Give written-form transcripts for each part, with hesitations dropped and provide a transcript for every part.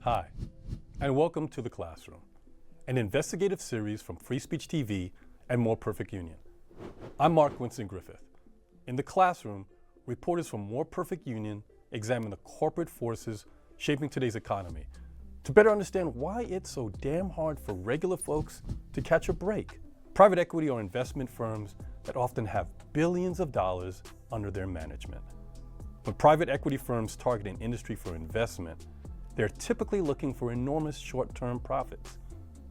Hi, and welcome to The Classroom, an investigative series from Free Speech TV and More Perfect Union. I'm Mark Winston Griffith. In The Classroom, reporters from More Perfect Union examine the corporate forces shaping today's economy to better understand why it's so damn hard for regular folks to catch a break. Private equity are investment firms that often have billions of dollars under their management. When private equity firms target an industry for investment, they're typically looking for enormous short-term profits.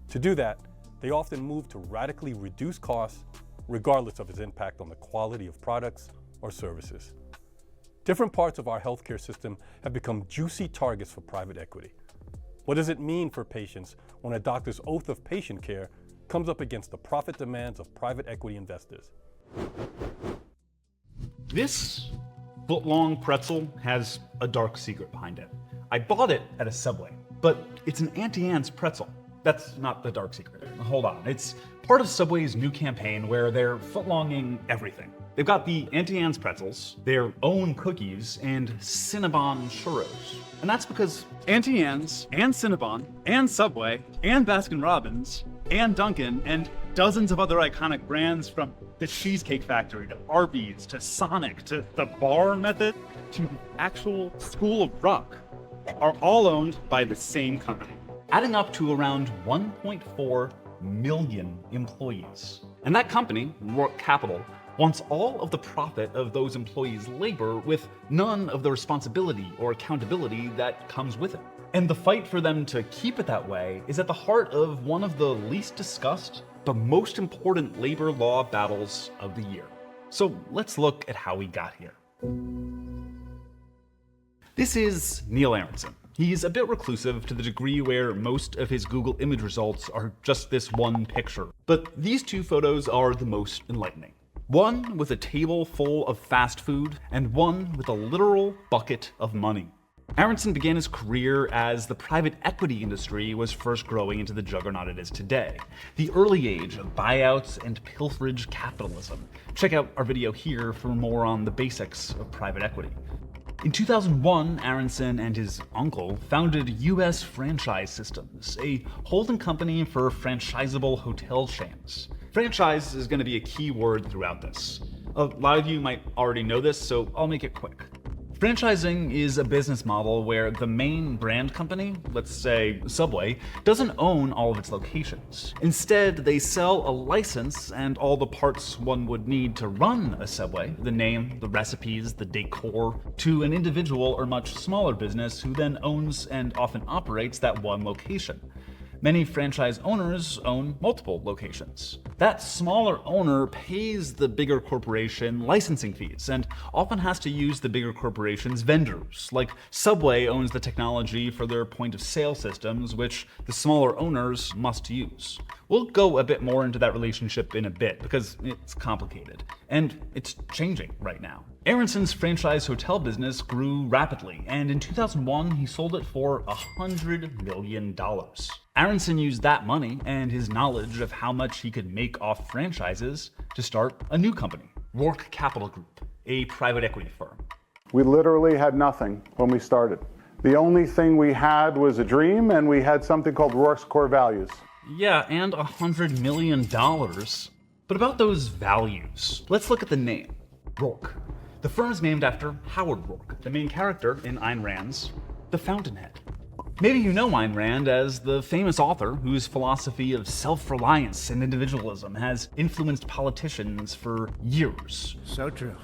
To do that, they often move to radically reduce costs, regardless of its impact on the quality of products or services. Different parts of our healthcare system have become juicy targets for private equity. What does it mean for patients when a doctor's oath of patient care comes up against the profit demands of private equity investors? This foot-long pretzel has a dark secret behind it. I bought it at a Subway, but it's an Auntie Anne's pretzel. That's not the dark secret. Hold on. It's part of Subway's new campaign where they're footlonging everything. They've got the Auntie Anne's pretzels, their own cookies, and Cinnabon churros. And that's because Auntie Anne's, and Cinnabon, and Subway, and Baskin-Robbins, and Dunkin, and dozens of other iconic brands from the Cheesecake Factory to Arby's to Sonic to the Bar Method to the actual School of Rock are all owned by the same company. adding up to around 1.4 million employees. And that company, Roark Capital, wants all of the profit of those employees' labor with none of the responsibility or accountability that comes with it. And the fight for them to keep it that way is at the heart of one of the least discussed but most important labor law battles of the year. So let's look at how we got here. This is Neil Aronson. He's a bit reclusive to the degree where most of his Google image results are just this one picture. But these two photos are the most enlightening. One with a table full of fast food, and one with a literal bucket of money. Aronson began his career as the private equity industry was first growing into the juggernaut it is today, the early age of buyouts and pilferage capitalism. Check out our video here for more on the basics of private equity. In 2001, Aronson and his uncle founded US Franchise Systems, a holding company for franchisable hotel chains. Franchise is going to be a key word throughout this. A lot of you might already know this, so I'll make it quick. Franchising is a business model where the main brand company, let's say Subway, doesn't own all of its locations. Instead, they sell a license and all the parts one would need to run a Subway, the name, the recipes, the decor, to an individual or much smaller business who then owns and often operates that one location. Many franchise owners own multiple locations. That smaller owner pays the bigger corporation licensing fees and often has to use the bigger corporation's vendors. Like Subway owns the technology for their point of sale systems, which the smaller owners must use. We'll go a bit more into that relationship in a bit because it's complicated, and it's changing right now. Aronson's franchise hotel business grew rapidly, and in 2001, he sold it for $100 million. Aronson used that money and his knowledge of how much he could make off franchises to start a new company, Roark Capital Group, a private equity firm. We literally had nothing when we started. The only thing we had was a dream, and we had something called Roark's Core Values. Yeah, and $100 million. But about those values, let's look at the name, Roark. The firm is named after Howard Roark, the main character in Ayn Rand's The Fountainhead. Maybe you know Ayn Rand as the famous author whose philosophy of self-reliance and individualism has influenced politicians for years. So true.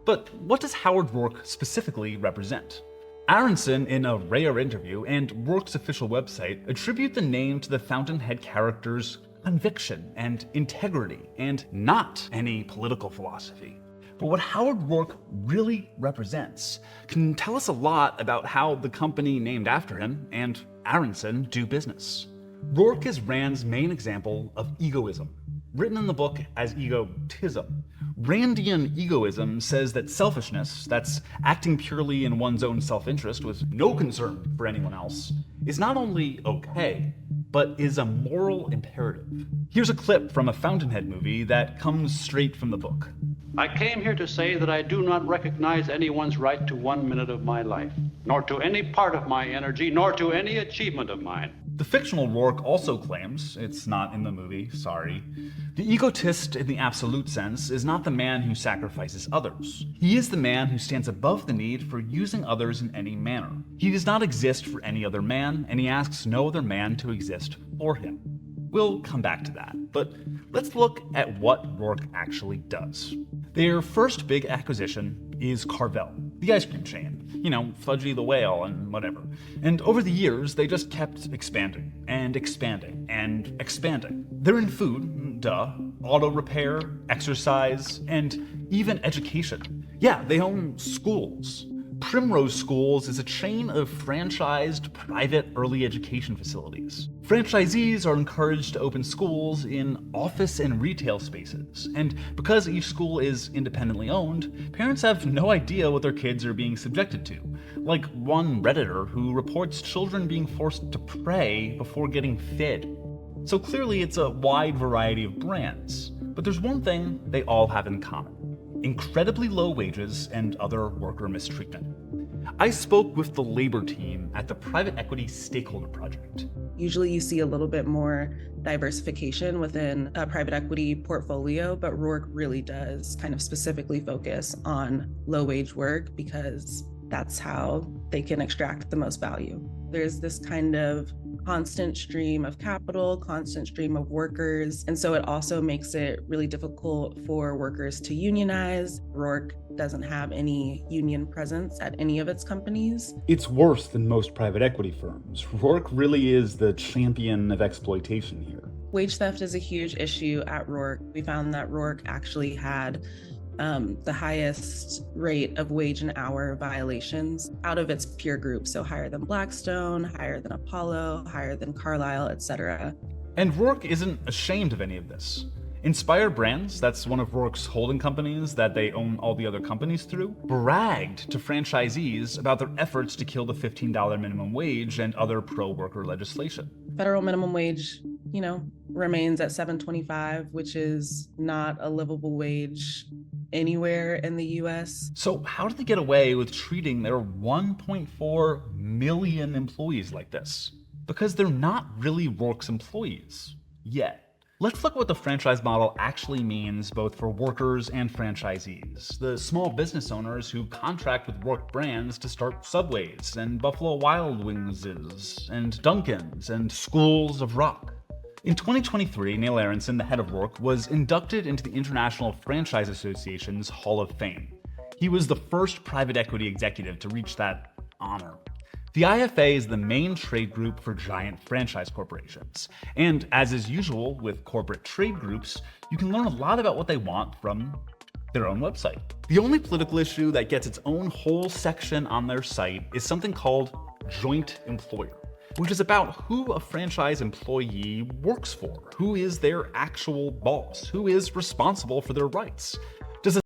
But what does Howard Roark specifically represent? Aronson, in a rare interview, and Roark's official website attribute the name to the Fountainhead character's conviction and integrity, and not any political philosophy. But what Howard Roark really represents can tell us a lot about how the company named after him and Aronson do business. Roark is Rand's main example of egoism, written in the book as egotism. Randian egoism says that selfishness, that's acting purely in one's own self-interest with no concern for anyone else, is not only okay, but is a moral imperative. Here's a clip from a Fountainhead movie that comes straight from the book. I came here to say that I do not recognize anyone's right to 1 minute of my life, nor to any part of my energy, nor to any achievement of mine. The fictional Roark also claims, it's not in the movie, sorry, the egotist in the absolute sense is not the man who sacrifices others. He is the man who stands above the need for using others in any manner. He does not exist for any other man, and he asks no other man to exist for him. We'll come back to that, but let's look at what Roark actually does. Their first big acquisition is Carvel, the ice cream chain. You know, Fudgy the Whale and whatever. And over the years, they just kept expanding and expanding and expanding. They're in food, duh, auto repair, exercise, and even education. Yeah, they own schools. Primrose Schools is a chain of franchised private early education facilities. Franchisees are encouraged to open schools in office and retail spaces, and because each school is independently owned, parents have no idea what their kids are being subjected to. Like one Redditor who reports children being forced to pray before getting fed. So clearly it's a wide variety of brands, but there's one thing they all have in common: incredibly low wages and other worker mistreatment. I spoke with the labor team at the private equity stakeholder project. Usually you see a little bit more diversification within a private equity portfolio, but Roark really does kind of specifically focus on low wage work because that's how they can extract the most value. There's this kind of constant stream of capital, constant stream of workers. And so it also makes it really difficult for workers to unionize. Roark doesn't have any union presence at any of its companies. It's worse than most private equity firms. Roark really is the champion of exploitation here. Wage theft is a huge issue at Roark. We found that Roark actually had the highest rate of wage and hour violations out of its peer group, so higher than Blackstone, higher than Apollo, higher than Carlyle, etc. And Roark isn't ashamed of any of this. Inspire Brands, that's one of Roark's holding companies that they own all the other companies through, bragged to franchisees about their efforts to kill the $15 minimum wage and other pro-worker legislation. Federal minimum wage, remains at $7.25, which is not a livable wage anywhere in the US. So how did they get away with treating their 1.4 million employees like this? Because they're not really Roark's employees yet. Let's look at what the franchise model actually means both for workers and franchisees, the small business owners who contract with Roark brands to start Subways and Buffalo Wild Wingses and Dunkins and Schools of Rock. In 2023, Neil Aronson, the head of Roark, was inducted into the International Franchise Association's Hall of Fame. He was the first private equity executive to reach that honor. The IFA is the main trade group for giant franchise corporations. And as is usual with corporate trade groups, you can learn a lot about what they want from their own website. The only political issue that gets its own whole section on their site is something called joint employer, which is about who a franchise employee works for, who is their actual boss, who is responsible for their rights.